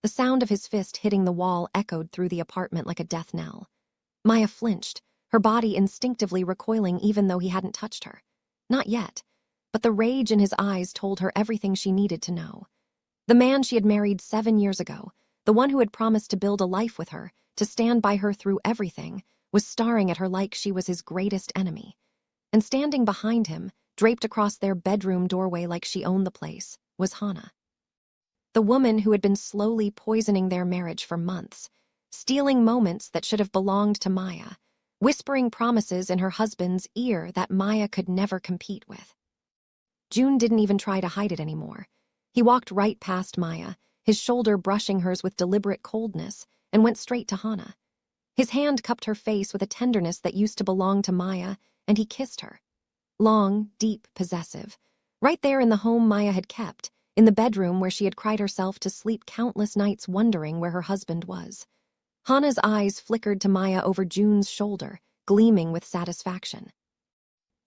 The sound of his fist hitting the wall echoed through the apartment like a death knell. Maya flinched, her body instinctively recoiling even though he hadn't touched her. Not yet, but the rage in his eyes told her everything she needed to know. The man she had married 7 years ago, the one who had promised to build a life with her, to stand by her through everything, was staring at her like she was his greatest enemy. And standing behind him, draped across their bedroom doorway like she owned the place, was Hana. The woman who had been slowly poisoning their marriage for months, stealing moments that should have belonged to Maya, whispering promises in her husband's ear that Maya could never compete with. June didn't even try to hide it anymore. He walked right past Maya, his shoulder brushing hers with deliberate coldness, and went straight to Hana. His hand cupped her face with a tenderness that used to belong to Maya, and he kissed her. Long, deep, possessive. Right there in the home Maya had kept, in the bedroom where she had cried herself to sleep countless nights wondering where her husband was. Hana's eyes flickered to Maya over June's shoulder, gleaming with satisfaction.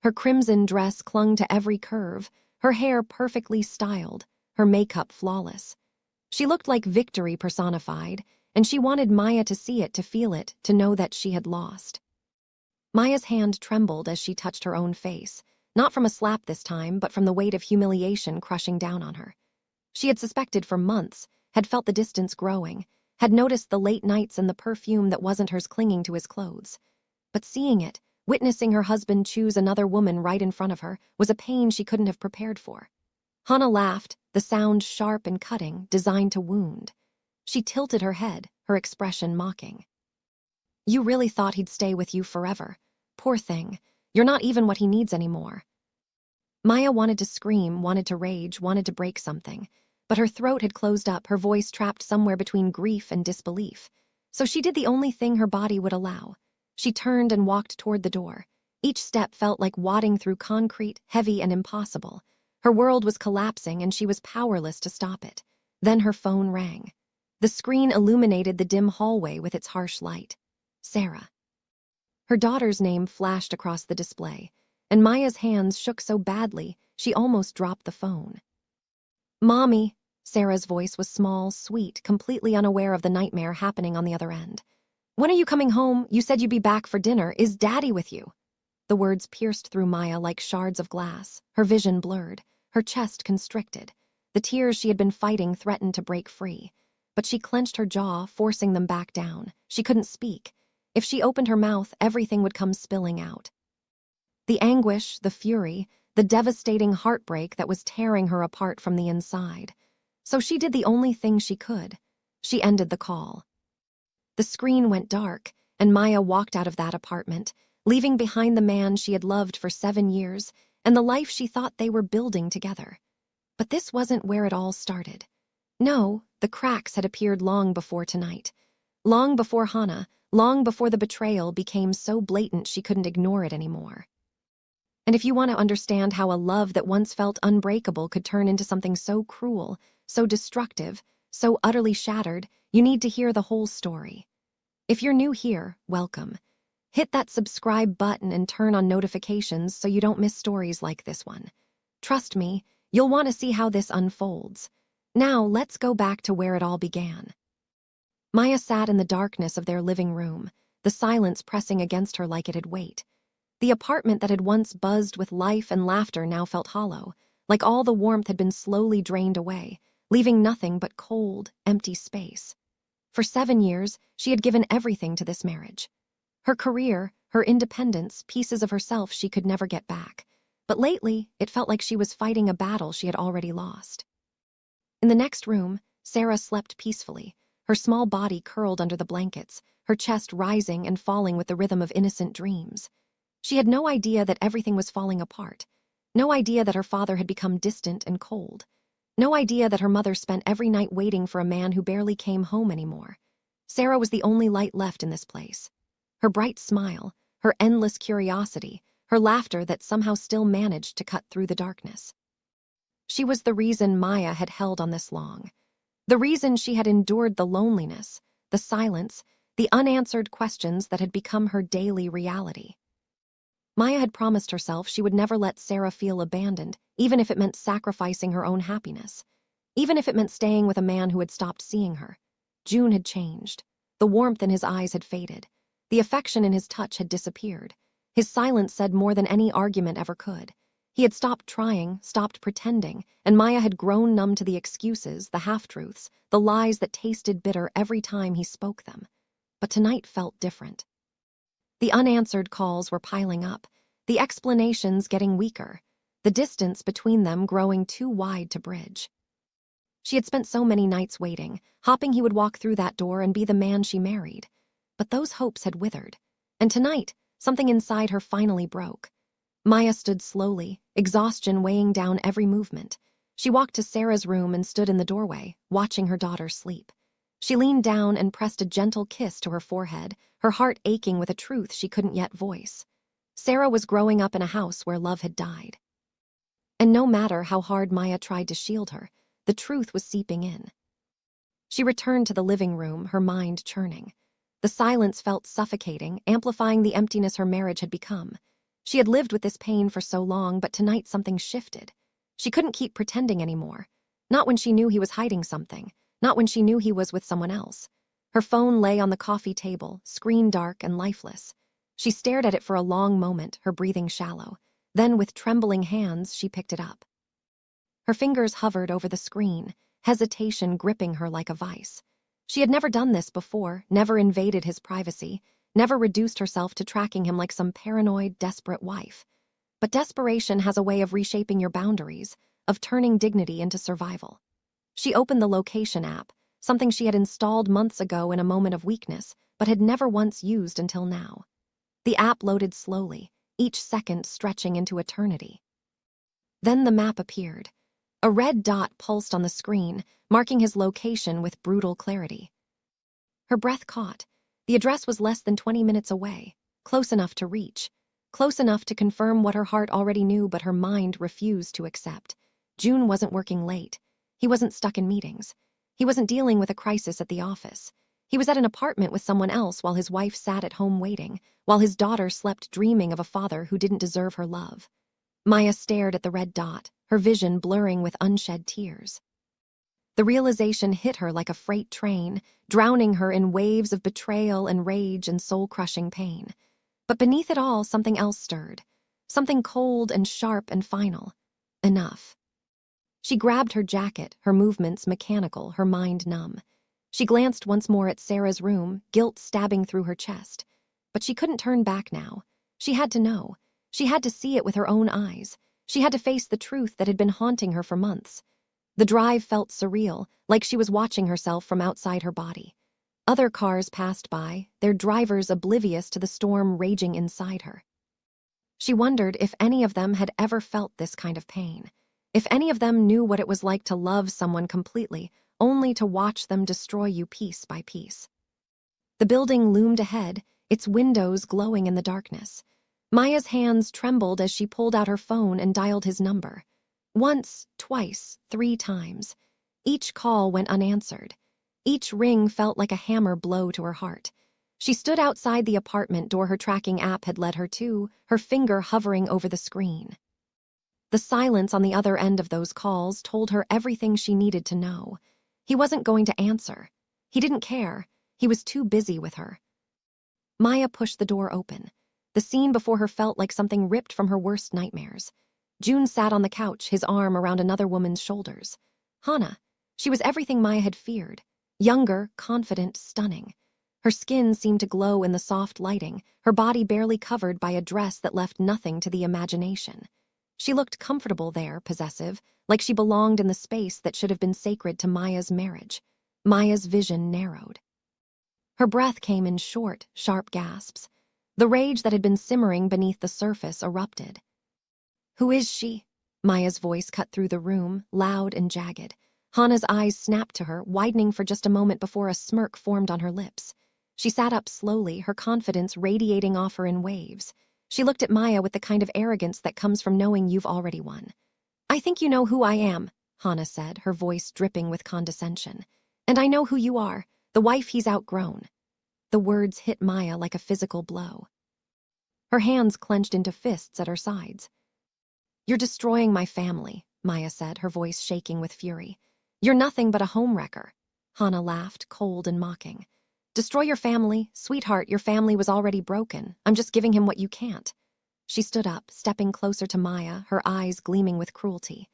Her crimson dress clung to every curve, her hair perfectly styled, her makeup flawless. She looked like victory personified, and she wanted Maya to see it, to feel it, to know that she had lost. Maya's hand trembled as she touched her own face, not from a slap this time, but from the weight of humiliation crushing down on her. She had suspected for months, had felt the distance growing, had noticed the late nights and the perfume that wasn't hers clinging to his clothes. But seeing it, witnessing her husband choose another woman right in front of her, was a pain she couldn't have prepared for. Hana laughed, the sound sharp and cutting, designed to wound. She tilted her head, her expression mocking. "You really thought he'd stay with you forever. Poor thing, you're not even what he needs anymore." Maya wanted to scream, wanted to rage, wanted to break something, but her throat had closed up, her voice trapped somewhere between grief and disbelief. So she did the only thing her body would allow. She turned and walked toward the door. Each step felt like wadding through concrete, heavy and impossible. Her world was collapsing and she was powerless to stop it. Then her phone rang. The screen illuminated the dim hallway with its harsh light. Sarah. Her daughter's name flashed across the display, and Maya's hands shook so badly she almost dropped the phone. "Mommy," Sarah's voice was small, sweet, completely unaware of the nightmare happening on the other end. "When are you coming home? You said you'd be back for dinner. Is Daddy with you?" The words pierced through Maya like shards of glass, her vision blurred, her chest constricted. The tears she had been fighting threatened to break free. But she clenched her jaw, forcing them back down. She couldn't speak. If she opened her mouth, everything would come spilling out. The anguish, the fury, the devastating heartbreak that was tearing her apart from the inside. So she did the only thing she could. She ended the call. The screen went dark, and Maya walked out of that apartment, leaving behind the man she had loved for 7 years and the life she thought they were building together. But this wasn't where it all started. No, the cracks had appeared long before tonight. Long before Hana, long before the betrayal became so blatant she couldn't ignore it anymore. And if you want to understand how a love that once felt unbreakable could turn into something so cruel, so destructive, so utterly shattered, you need to hear the whole story. If you're new here, welcome. Hit that subscribe button and turn on notifications so you don't miss stories like this one. Trust me, you'll want to see how this unfolds. Now, let's go back to where it all began. Maya sat in the darkness of their living room, the silence pressing against her like it had weight. The apartment that had once buzzed with life and laughter now felt hollow, like all the warmth had been slowly drained away, leaving nothing but cold, empty space. For 7 years, she had given everything to this marriage. Her career, her independence, pieces of herself she could never get back. But lately, it felt like she was fighting a battle she had already lost. In the next room, Sarah slept peacefully, her small body curled under the blankets, her chest rising and falling with the rhythm of innocent dreams. She had no idea that everything was falling apart, no idea that her father had become distant and cold, no idea that her mother spent every night waiting for a man who barely came home anymore. Sarah was the only light left in this place. Her bright smile, her endless curiosity, her laughter that somehow still managed to cut through the darkness. She was the reason Maya had held on this long, the reason she had endured the loneliness, the silence, the unanswered questions that had become her daily reality. Maya had promised herself she would never let Sarah feel abandoned, even if it meant sacrificing her own happiness, even if it meant staying with a man who had stopped seeing her. June had changed. The warmth in his eyes had faded. The affection in his touch had disappeared. His silence said more than any argument ever could. He had stopped trying, stopped pretending, and Maya had grown numb to the excuses, the half-truths, the lies that tasted bitter every time he spoke them. But tonight felt different. The unanswered calls were piling up, the explanations getting weaker, the distance between them growing too wide to bridge. She had spent so many nights waiting, hoping he would walk through that door and be the man she married. But those hopes had withered, and tonight, something inside her finally broke. Maya stood slowly, exhaustion weighing down every movement. She walked to Sarah's room and stood in the doorway, watching her daughter sleep. She leaned down and pressed a gentle kiss to her forehead, her heart aching with a truth she couldn't yet voice. Sarah was growing up in a house where love had died. And no matter how hard Maya tried to shield her, the truth was seeping in. She returned to the living room, her mind churning. The silence felt suffocating, amplifying the emptiness her marriage had become. She had lived with this pain for so long, but tonight something shifted. She couldn't keep pretending anymore. Not when she knew he was hiding something. Not when she knew he was with someone else. Her phone lay on the coffee table, screen dark and lifeless. She stared at it for a long moment, her breathing shallow. Then, with trembling hands, she picked it up. Her fingers hovered over the screen, hesitation gripping her like a vice. She had never done this before, never invaded his privacy, never reduced herself to tracking him like some paranoid, desperate wife. But desperation has a way of reshaping your boundaries, of turning dignity into survival. She opened the location app, something she had installed months ago in a moment of weakness, but had never once used until now. The app loaded slowly, each second stretching into eternity. Then the map appeared. A red dot pulsed on the screen, marking his location with brutal clarity. Her breath caught. The address was less than 20 minutes away, close enough to reach, close enough to confirm what her heart already knew but her mind refused to accept. June wasn't working late. He wasn't stuck in meetings. He wasn't dealing with a crisis at the office. He was at an apartment with someone else while his wife sat at home waiting, while his daughter slept dreaming of a father who didn't deserve her love. Maya stared at the red dot, her vision blurring with unshed tears. The realization hit her like a freight train, drowning her in waves of betrayal and rage and soul-crushing pain. But beneath it all, something else stirred. Something cold and sharp and final. Enough. She grabbed her jacket, her movements mechanical, her mind numb. She glanced once more at Sarah's room, guilt stabbing through her chest. But she couldn't turn back now. She had to know. She had to see it with her own eyes. She had to face the truth that had been haunting her for months. The drive felt surreal, like she was watching herself from outside her body. Other cars passed by, their drivers oblivious to the storm raging inside her. She wondered if any of them had ever felt this kind of pain. If any of them knew what it was like to love someone completely, only to watch them destroy you piece by piece. The building loomed ahead, its windows glowing in the darkness. Maya's hands trembled as she pulled out her phone and dialed his number. Once, twice, 3 times. Each call went unanswered. Each ring felt like a hammer blow to her heart. She stood outside the apartment door her tracking app had led her to, her finger hovering over the screen. The silence on the other end of those calls told her everything she needed to know. He wasn't going to answer. He didn't care. He was too busy with her. Maya pushed the door open. The scene before her felt like something ripped from her worst nightmares. June sat on the couch, his arm around another woman's shoulders. Hana. She was everything Maya had feared. Younger, confident, stunning. Her skin seemed to glow in the soft lighting, her body barely covered by a dress that left nothing to the imagination. She looked comfortable there, possessive, like she belonged in the space that should have been sacred to Maya's marriage. Maya's vision narrowed. Her breath came in short, sharp gasps. The rage that had been simmering beneath the surface erupted. "Who is she?" Maya's voice cut through the room, loud and jagged. Hana's eyes snapped to her, widening for just a moment before a smirk formed on her lips. She sat up slowly, her confidence radiating off her in waves. She looked at Maya with the kind of arrogance that comes from knowing you've already won. "I think you know who I am," Hana said, her voice dripping with condescension. "And I know who you are, the wife he's outgrown." The words hit Maya like a physical blow. Her hands clenched into fists at her sides. "You're destroying my family," Maya said, her voice shaking with fury. "You're nothing but a homewrecker." Hana laughed, cold and mocking. Destroy your family? Sweetheart, your family was already broken. I'm just giving him what you can't. She stood up, stepping closer to Maya, her eyes gleaming with cruelty.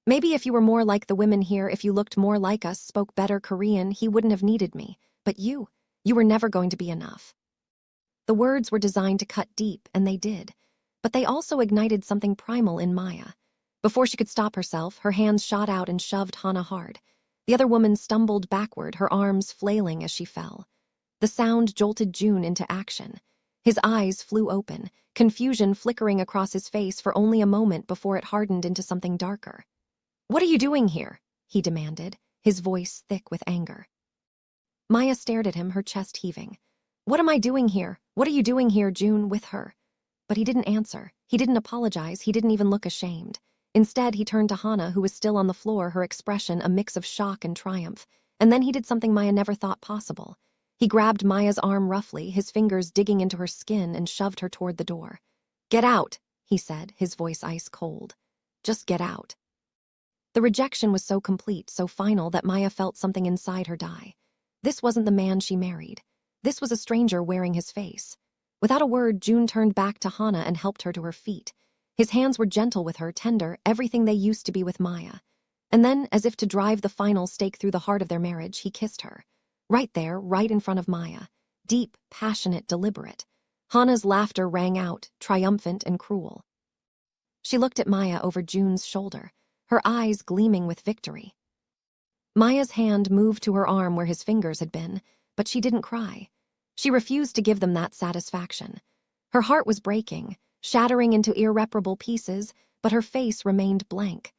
Maybe if you were more like the women here, if you looked more like us, spoke better Korean, he wouldn't have needed me. But you were never going to be enough. The words were designed to cut deep, and they did. But they also ignited something primal in Maya. Before she could stop herself, her hands shot out and shoved Hana hard. The other woman stumbled backward, her arms flailing as she fell. The sound jolted June into action. His eyes flew open, confusion flickering across his face for only a moment before it hardened into something darker. What are you doing here? He demanded, his voice thick with anger. Maya stared at him, her chest heaving. What am I doing here? What are you doing here, June, with her? But he didn't answer. He didn't apologize. He didn't even look ashamed. Instead, he turned to Hana, who was still on the floor, her expression a mix of shock and triumph. And then he did something Maya never thought possible. He grabbed Maya's arm roughly, his fingers digging into her skin, and shoved her toward the door. Get out, he said, his voice ice cold. Just get out. The rejection was so complete, so final, that Maya felt something inside her die. This wasn't the man she married. This was a stranger wearing his face. Without a word, June turned back to Hana and helped her to her feet. His hands were gentle with her, tender, everything they used to be with Maya. And then, as if to drive the final stake through the heart of their marriage, he kissed her. Right there, right in front of Maya. Deep, passionate, deliberate. Hana's laughter rang out, triumphant and cruel. She looked at Maya over June's shoulder, her eyes gleaming with victory. Maya's hand moved to her arm where his fingers had been, but she didn't cry. She refused to give them that satisfaction. Her heart was breaking, shattering into irreparable pieces, but her face remained blank.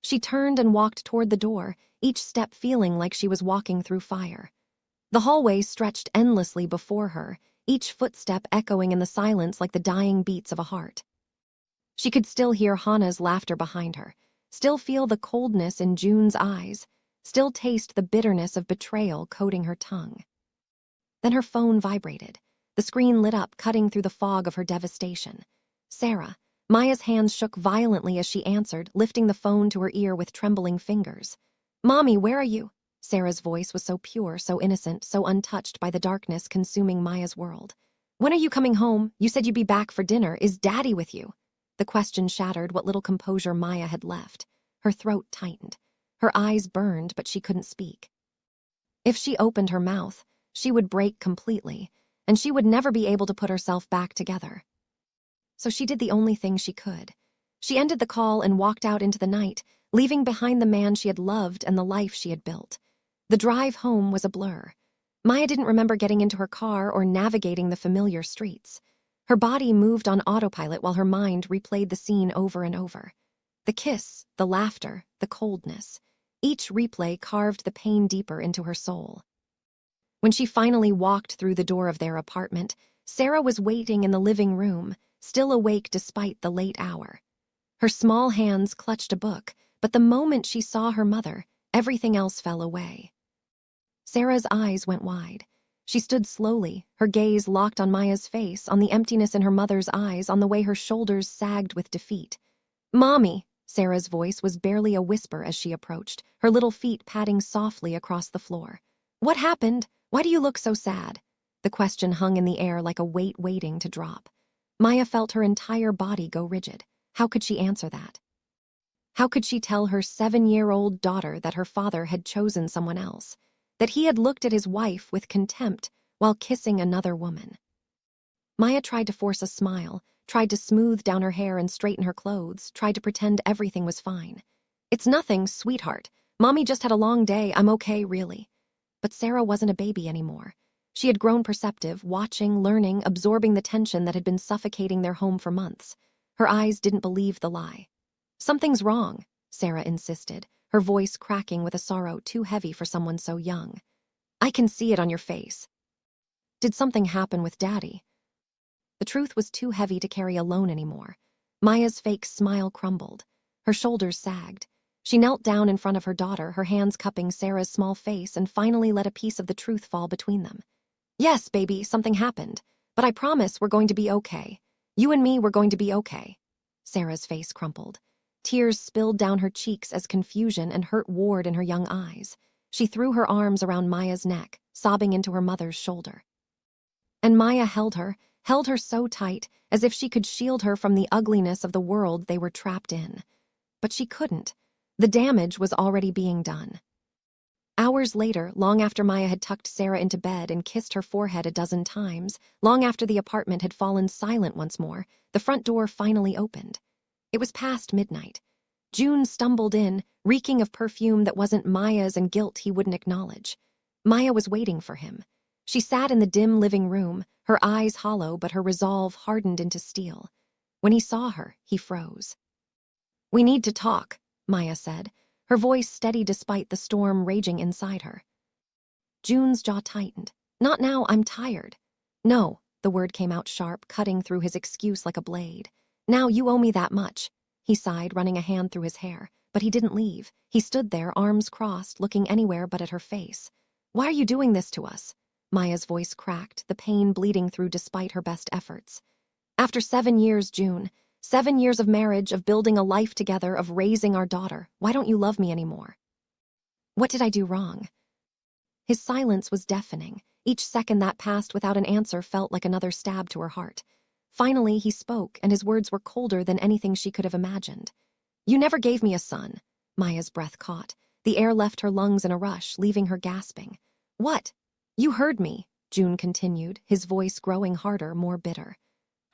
She turned and walked toward the door, each step feeling like she was walking through fire. The hallway stretched endlessly before her, each footstep echoing in the silence like the dying beats of a heart. She could still hear Hana's laughter behind her, still feel the coldness in June's eyes, still taste the bitterness of betrayal coating her tongue. Then her phone vibrated. The screen lit up, cutting through the fog of her devastation. Sarah. Maya's hands shook violently as she answered, lifting the phone to her ear with trembling fingers. Mommy, where are you? Sarah's voice was so pure, so innocent, so untouched by the darkness consuming Maya's world. When are you coming home? You said you'd be back for dinner. Is Daddy with you? The question shattered what little composure Maya had left. Her throat tightened. Her eyes burned, but she couldn't speak. If she opened her mouth, she would break completely, and she would never be able to put herself back together. So she did the only thing she could. She ended the call and walked out into the night, leaving behind the man she had loved and the life she had built. The drive home was a blur. Maya didn't remember getting into her car or navigating the familiar streets. Her body moved on autopilot while her mind replayed the scene over and over. The kiss, the laughter, the coldness. Each replay carved the pain deeper into her soul. When she finally walked through the door of their apartment, Sarah was waiting in the living room, still awake despite the late hour. Her small hands clutched a book, but the moment she saw her mother, everything else fell away. Sarah's eyes went wide. She stood slowly, her gaze locked on Maya's face, on the emptiness in her mother's eyes, on the way her shoulders sagged with defeat. Mommy! Sarah's voice was barely a whisper as she approached, her little feet padding softly across the floor. What happened? Why do you look so sad? The question hung in the air like a weight waiting to drop. Maya felt her entire body go rigid. How could she answer that? How could she tell her 7-year-old daughter that her father had chosen someone else, that he had looked at his wife with contempt while kissing another woman? Maya tried to force a smile, tried to smooth down her hair and straighten her clothes, tried to pretend everything was fine. It's nothing, sweetheart. Mommy just had a long day. I'm okay, really. But Sarah wasn't a baby anymore. She had grown perceptive, watching, learning, absorbing the tension that had been suffocating their home for months. Her eyes didn't believe the lie. Something's wrong, Sarah insisted, her voice cracking with a sorrow too heavy for someone so young. I can see it on your face. Did something happen with Daddy? The truth was too heavy to carry alone anymore. Maya's fake smile crumbled. Her shoulders sagged. She knelt down in front of her daughter, her hands cupping Sarah's small face, and finally let a piece of the truth fall between them. Yes, baby, something happened. But I promise we're going to be okay. You and me, we're going to be okay. Sarah's face crumpled. Tears spilled down her cheeks as confusion and hurt warred in her young eyes. She threw her arms around Maya's neck, sobbing into her mother's shoulder. And Maya held her so tight, as if she could shield her from the ugliness of the world they were trapped in. But she couldn't. The damage was already being done. Hours later, long after Maya had tucked Sarah into bed and kissed her forehead a dozen times, long after the apartment had fallen silent once more, the front door finally opened. It was past midnight. June stumbled in, reeking of perfume that wasn't Maya's and guilt he wouldn't acknowledge. Maya was waiting for him. She sat in the dim living room, her eyes hollow but her resolve hardened into steel. When he saw her, he froze. "We need to talk," Maya said, her voice steady despite the storm raging inside her. June's jaw tightened. "Not now, I'm tired." "No," the word came out sharp, cutting through his excuse like a blade. "Now you owe me that much." He sighed, running a hand through his hair, but he didn't leave. He stood there, arms crossed, looking anywhere but at her face. "Why are you doing this to us?" Maya's voice cracked, the pain bleeding through despite her best efforts. "After 7 years, June. 7 years of marriage, of building a life together, of raising our daughter. Why don't you love me anymore?" "What did I do wrong?" His silence was deafening. Each second that passed without an answer felt like another stab to her heart. Finally, he spoke, and his words were colder than anything she could have imagined. "You never gave me a son." Maya's breath caught. The air left her lungs in a rush, leaving her gasping. "What?" "You heard me," June continued, his voice growing harder, more bitter.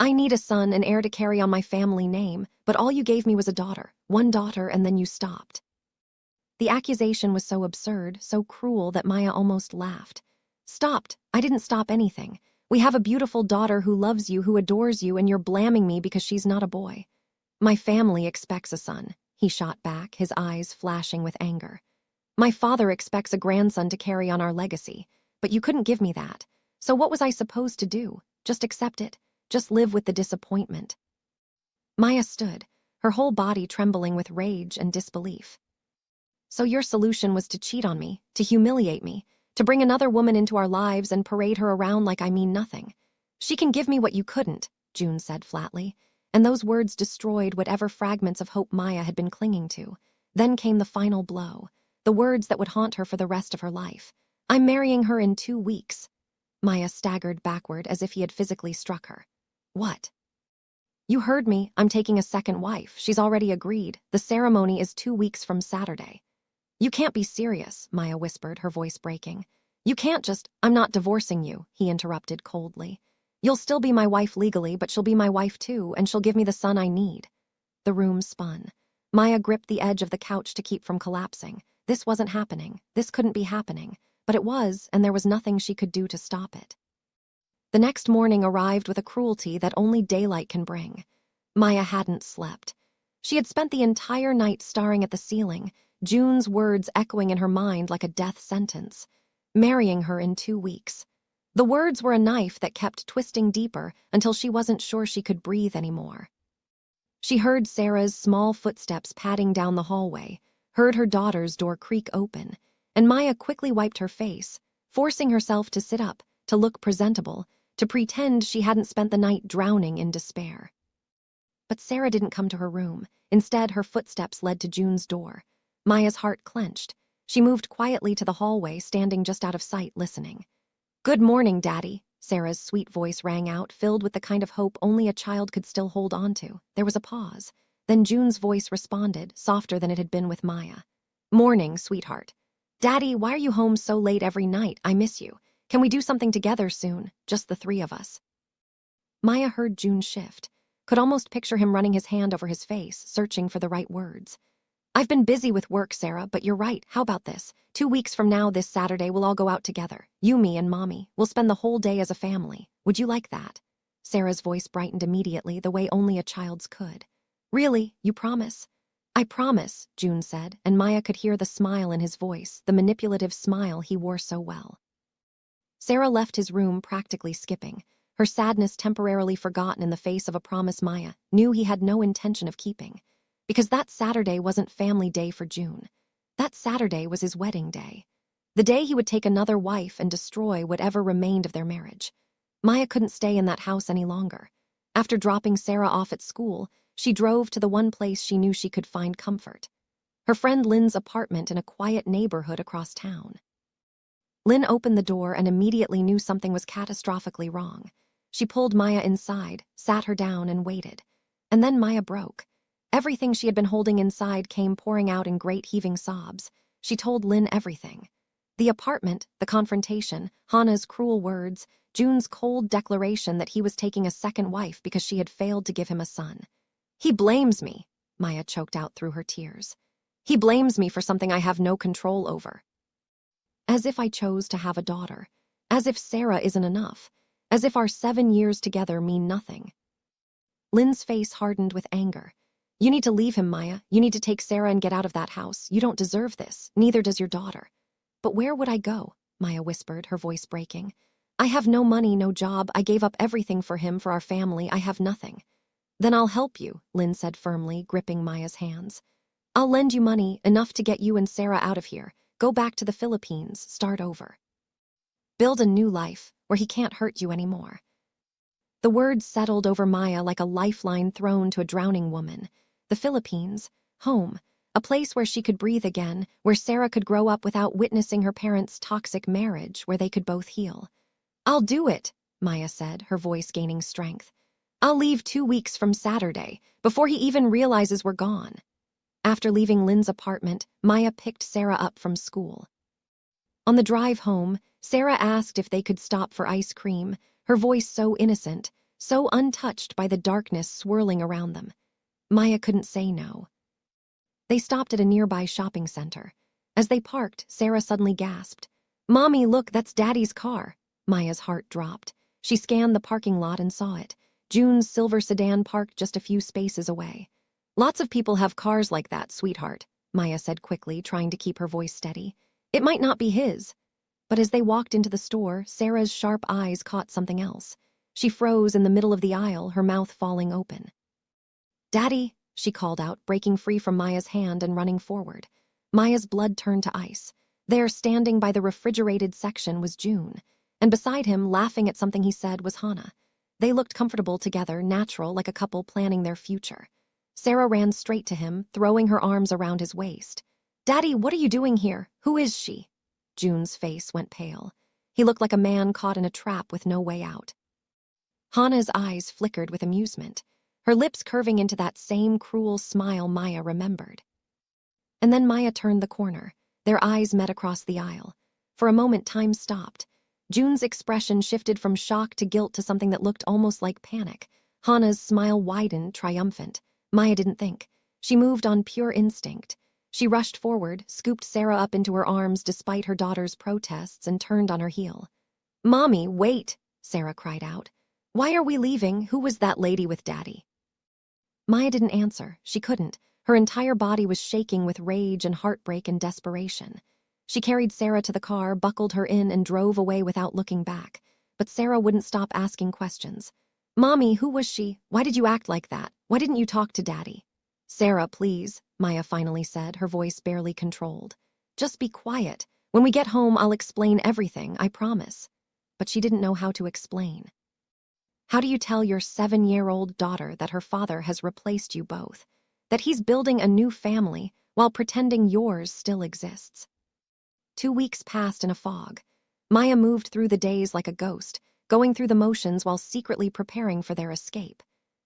"I need a son, an heir to carry on my family name, but all you gave me was a daughter. One daughter, and then you stopped." The accusation was so absurd, so cruel that Maya almost laughed. "Stopped? I didn't stop anything. We have a beautiful daughter who loves you, who adores you, and you're blaming me because she's not a boy." "My family expects a son," he shot back, his eyes flashing with anger. "My father expects a grandson to carry on our legacy, but you couldn't give me that. So what was I supposed to do? Just accept it? Just live with the disappointment?" Maya stood, her whole body trembling with rage and disbelief. "So your solution was to cheat on me, to humiliate me, to bring another woman into our lives and parade her around like I mean nothing. She can give me what you couldn't," June said flatly, and those words destroyed whatever fragments of hope Maya had been clinging to. Then came the final blow, the words that would haunt her for the rest of her life. "I'm marrying her in 2 weeks." Maya staggered backward as if he had physically struck her. "What?" "You heard me. I'm taking a second wife. She's already agreed. The ceremony is 2 weeks from Saturday." "You can't be serious," Maya whispered, her voice breaking. "You can't just—" "I'm not divorcing you," he interrupted coldly. "You'll still be my wife legally, but she'll be my wife too, and she'll give me the son I need." The room spun. Maya gripped the edge of the couch to keep from collapsing. This wasn't happening. This couldn't be happening. But it was, and there was nothing she could do to stop it. The next morning arrived with a cruelty that only daylight can bring. Maya hadn't slept. She had spent the entire night staring at the ceiling, June's words echoing in her mind like a death sentence. Marrying her in 2 weeks. The words were a knife that kept twisting deeper until she wasn't sure she could breathe anymore. She heard Sarah's small footsteps padding down the hallway, heard her daughter's door creak open, and Maya quickly wiped her face, forcing herself to sit up, to look presentable, to pretend she hadn't spent the night drowning in despair. But Sarah didn't come to her room. Instead, her footsteps led to June's door. Maya's heart clenched. She moved quietly to the hallway, standing just out of sight, listening. "Good morning, Daddy," Sarah's sweet voice rang out, filled with the kind of hope only a child could still hold on to. There was a pause. Then June's voice responded, softer than it had been with Maya. "Morning, sweetheart. Daddy, why are you home so late every night? I miss you. Can we do something together soon? Just the 3 of us." Maya heard June shift, could almost picture him running his hand over his face, searching for the right words. "I've been busy with work, Sarah, but you're right. How about this? 2 weeks from now, this Saturday, we'll all go out together. You, me, and Mommy. We'll spend the whole day as a family. Would you like that?" Sarah's voice brightened immediately, the way only a child's could. "Really? You promise?" "I promise," June said, and Maya could hear the smile in his voice, the manipulative smile he wore so well. Sarah left his room practically skipping, her sadness temporarily forgotten in the face of a promise Maya knew he had no intention of keeping. Because that Saturday wasn't family day for June. That Saturday was his wedding day. The day he would take another wife and destroy whatever remained of their marriage. Maya couldn't stay in that house any longer. After dropping Sarah off at school, she drove to the one place she knew she could find comfort. her friend Lynn's apartment in a quiet neighborhood across town. Lynn opened the door and immediately knew something was catastrophically wrong. She pulled Maya inside, sat her down, and waited. And then Maya broke. Everything she had been holding inside came pouring out in great heaving sobs. She told Lynn everything. The apartment, the confrontation, Hannah's cruel words, June's cold declaration that he was taking a second wife because she had failed to give him a son. "He blames me," Maya choked out through her tears. "He blames me for something I have no control over. As if I chose to have a daughter. As if Sarah isn't enough. As if our 7 years together mean nothing." Lynn's face hardened with anger. "You need to leave him, Maya. You need to take Sarah and get out of that house. You don't deserve this. Neither does your daughter." "But where would I go?" Maya whispered, her voice breaking. "I have no money, no job. I gave up everything for him, for our family. I have nothing." "Then I'll help you," Lynn said firmly, gripping Maya's hands. "I'll lend you money, enough to get you and Sarah out of here. Go back to the Philippines, start over. Build a new life, where he can't hurt you anymore." The words settled over Maya like a lifeline thrown to a drowning woman. The Philippines, home, a place where she could breathe again, where Sarah could grow up without witnessing her parents' toxic marriage, where they could both heal. "I'll do it," Maya said, her voice gaining strength. "I'll leave 2 weeks from Saturday, before he even realizes we're gone." After leaving Lynn's apartment, Maya picked Sarah up from school. On the drive home, Sarah asked if they could stop for ice cream, her voice so innocent, so untouched by the darkness swirling around them. Maya couldn't say no. They stopped at a nearby shopping center. As they parked, Sarah suddenly gasped. "Mommy, look, that's Daddy's car." Maya's heart dropped. She scanned the parking lot and saw it. June's silver sedan parked just a few spaces away. "Lots of people have cars like that, sweetheart," Maya said quickly, trying to keep her voice steady. "It might not be his." But as they walked into the store, Sarah's sharp eyes caught something else. She froze in the middle of the aisle, her mouth falling open. "Daddy," she called out, breaking free from Maya's hand and running forward. Maya's blood turned to ice. There, standing by the refrigerated section, was June. And beside him, laughing at something he said, was Hannah. They looked comfortable together, natural, like a couple planning their future. Sarah ran straight to him, throwing her arms around his waist. "Daddy, what are you doing here? Who is she?" June's face went pale. He looked like a man caught in a trap with no way out. Hannah's eyes flickered with amusement, her lips curving into that same cruel smile Maya remembered. And then Maya turned the corner. Their eyes met across the aisle. For a moment, time stopped. June's expression shifted from shock to guilt to something that looked almost like panic. Hannah's smile widened, triumphant. Maya didn't think. She moved on pure instinct. She rushed forward, scooped Sarah up into her arms despite her daughter's protests, and turned on her heel. "Mommy, wait," Sarah cried out. "Why are we leaving? Who was that lady with Daddy?" Maya didn't answer. She couldn't. Her entire body was shaking with rage and heartbreak and desperation. She carried Sarah to the car, buckled her in, and drove away without looking back. But Sarah wouldn't stop asking questions. "Mommy, who was she? Why did you act like that? Why didn't you talk to Daddy?" "Sarah, please," Maya finally said, her voice barely controlled. "Just be quiet. When we get home, I'll explain everything, I promise." But she didn't know how to explain. "How do you tell your 7-year-old daughter that her father has replaced you both? That he's building a new family while pretending yours still exists?" 2 weeks passed in a fog. Maya moved through the days like a ghost, going through the motions while secretly preparing for their escape.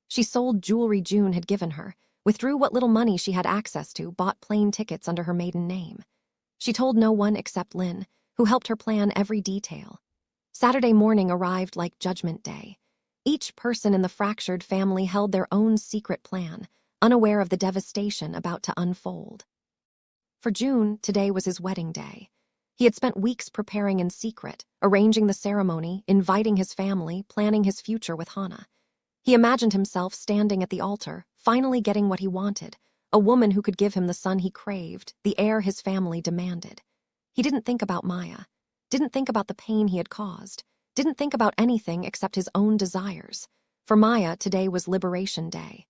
She sold jewelry June had given her, withdrew what little money she had access to, bought plane tickets under her maiden name. She told no one except Lynn, who helped her plan every detail. Saturday morning arrived like Judgment Day. Each person in the fractured family held their own secret plan, unaware of the devastation about to unfold. For June, today was his wedding day. He had spent weeks preparing in secret, arranging the ceremony, inviting his family, planning his future with Hannah. He imagined himself standing at the altar, finally getting what he wanted, a woman who could give him the son he craved, the heir his family demanded. He didn't think about Maya, didn't think about the pain he had caused, didn't think about anything except his own desires. For Maya, today was Liberation Day.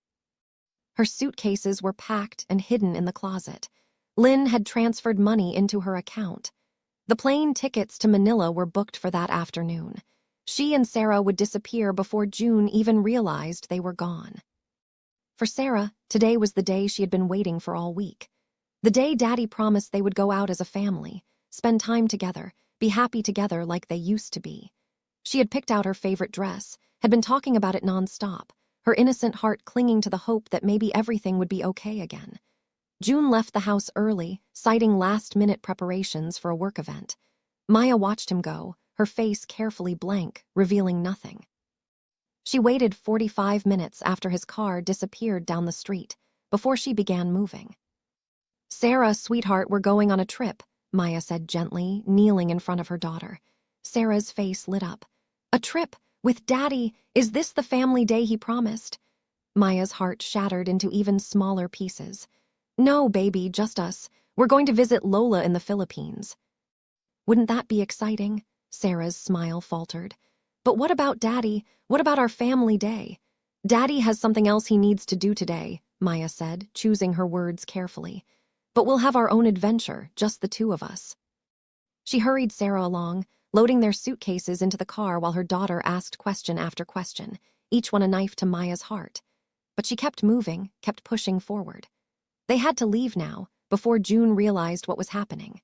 Her suitcases were packed and hidden in the closet. Lynn had transferred money into her account. The plane tickets to Manila were booked for that afternoon. She and Sarah would disappear before June even realized they were gone. For Sarah, today was the day she had been waiting for all week. The day Daddy promised they would go out as a family, spend time together, be happy together like they used to be. She had picked out her favorite dress, had been talking about it nonstop, her innocent heart clinging to the hope that maybe everything would be okay again. June left the house early, citing last-minute preparations for a work event. Maya watched him go, her face carefully blank, revealing nothing. She waited 45 minutes after his car disappeared down the street, before she began moving. "Sarah, sweetheart, we're going on a trip," Maya said gently, kneeling in front of her daughter. Sarah's face lit up. "A trip? With Daddy? Is this the family day he promised?" Maya's heart shattered into even smaller pieces. "No, baby, just us. We're going to visit Lola in the Philippines." "Wouldn't that be exciting?" Sarah's smile faltered. "But what about Daddy? What about our family day?" "Daddy has something else he needs to do today," Maya said, choosing her words carefully. "But we'll have our own adventure, just the two of us." She hurried Sarah along, loading their suitcases into the car while her daughter asked question after question, each one a knife to Maya's heart. But she kept moving, kept pushing forward. They had to leave now, before June realized what was happening.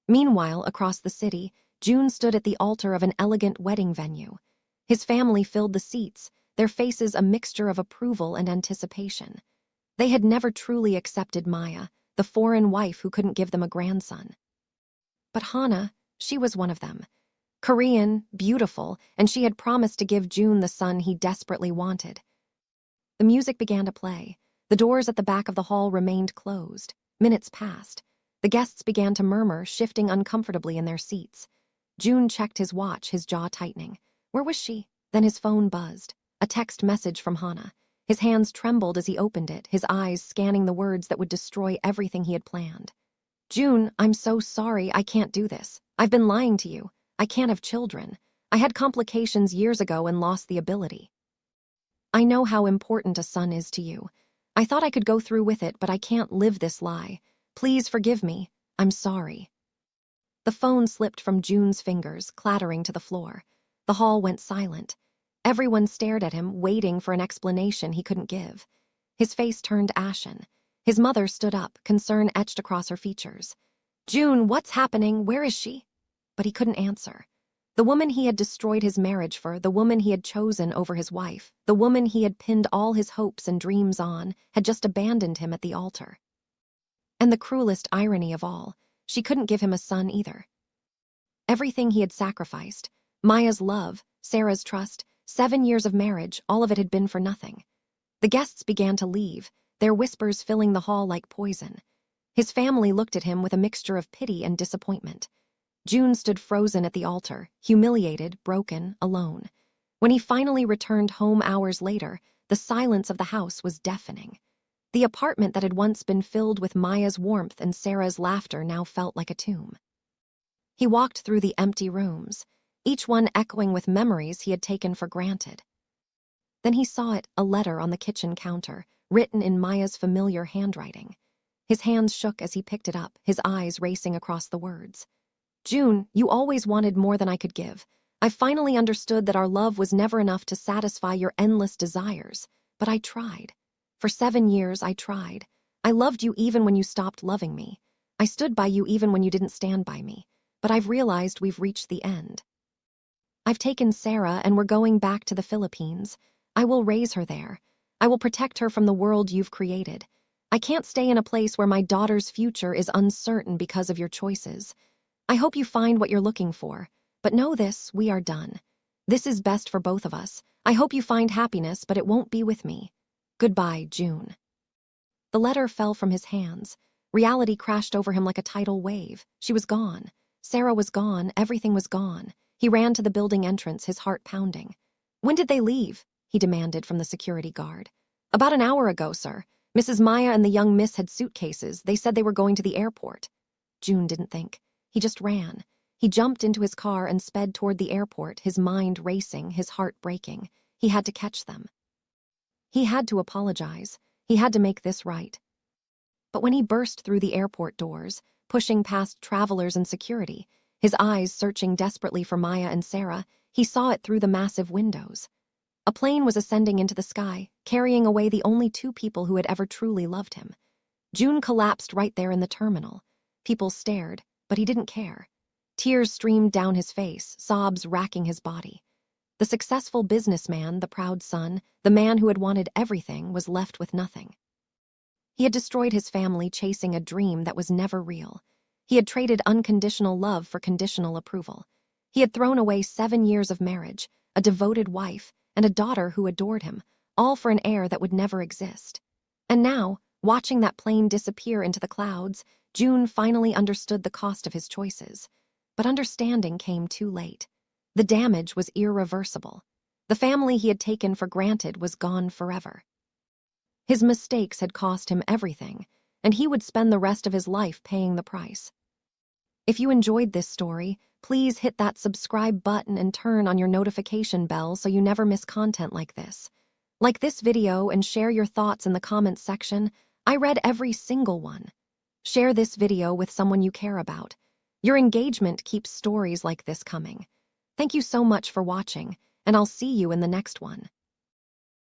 Meanwhile, across the city, June stood at the altar of an elegant wedding venue. His family filled the seats, their faces a mixture of approval and anticipation. They had never truly accepted Maya, the foreign wife who couldn't give them a grandson. But Hana, she was one of them. Korean, beautiful, and she had promised to give June the son he desperately wanted. The music began to play. The doors at the back of the hall remained closed. Minutes passed. The guests began to murmur, shifting uncomfortably in their seats. June checked his watch, his jaw tightening. Where was she? Then his phone buzzed. A text message from Hana. His hands trembled as he opened it, his eyes scanning the words that would destroy everything he had planned. "June, I'm so sorry, I can't do this. I've been lying to you. I can't have children. I had complications years ago and lost the ability. I know how important a son is to you. I thought I could go through with it, but I can't live this lie. Please forgive me. I'm sorry." The phone slipped from June's fingers, clattering to the floor. The hall went silent. Everyone stared at him, waiting for an explanation he couldn't give. His face turned ashen. His mother stood up, concern etched across her features. "June, what's happening? Where is she?" But he couldn't answer. The woman he had destroyed his marriage for, the woman he had chosen over his wife, the woman he had pinned all his hopes and dreams on, had just abandoned him at the altar. And the cruelest irony of all, she couldn't give him a son either. Everything he had sacrificed, Maya's love, Sarah's trust, 7 years of marriage, all of it had been for nothing. The guests began to leave, their whispers filling the hall like poison. His family looked at him with a mixture of pity and disappointment. June stood frozen at the altar, humiliated, broken, alone. When he finally returned home hours later, the silence of the house was deafening. The apartment that had once been filled with Maya's warmth and Sarah's laughter now felt like a tomb. He walked through the empty rooms, each one echoing with memories he had taken for granted. Then he saw it, a letter on the kitchen counter, written in Maya's familiar handwriting. His hands shook as he picked it up, his eyes racing across the words. "June, you always wanted more than I could give. I finally understood that our love was never enough to satisfy your endless desires. But I tried. For 7 years, I tried. I loved you even when you stopped loving me. I stood by you even when you didn't stand by me. But I've realized we've reached the end. I've taken Sarah and we're going back to the Philippines. I will raise her there. I will protect her from the world you've created. I can't stay in a place where my daughter's future is uncertain because of your choices. I hope you find what you're looking for. But know this, we are done. This is best for both of us. I hope you find happiness, but it won't be with me. Goodbye, June." The letter fell from his hands. Reality crashed over him like a tidal wave. She was gone. Sarah was gone. Everything was gone. He ran to the building entrance, his heart pounding. "When did they leave?" he demanded from the security guard. "About an hour ago, sir. Mrs. Maya and the young miss had suitcases. They said they were going to the airport." June didn't think. He just ran. He jumped into his car and sped toward the airport, his mind racing, his heart breaking. He had to catch them. He had to apologize. He had to make this right. But when he burst through the airport doors, pushing past travelers and security, his eyes searching desperately for Maya and Sarah, he saw it through the massive windows. A plane was ascending into the sky, carrying away the only 2 people who had ever truly loved him. June collapsed right there in the terminal. People stared, but he didn't care. Tears streamed down his face, sobs racking his body. The successful businessman, the proud son, the man who had wanted everything, was left with nothing. He had destroyed his family chasing a dream that was never real. He had traded unconditional love for conditional approval. He had thrown away 7 years of marriage, a devoted wife, and a daughter who adored him, all for an heir that would never exist. And now, watching that plane disappear into the clouds, June finally understood the cost of his choices. But understanding came too late. The damage was irreversible. The family he had taken for granted was gone forever. His mistakes had cost him everything, and he would spend the rest of his life paying the price. If you enjoyed this story, please hit that subscribe button and turn on your notification bell so you never miss content like this. Like this video and share your thoughts in the comments section. I read every single one. Share this video with someone you care about. Your engagement keeps stories like this coming. Thank you so much for watching, and I'll see you in the next one.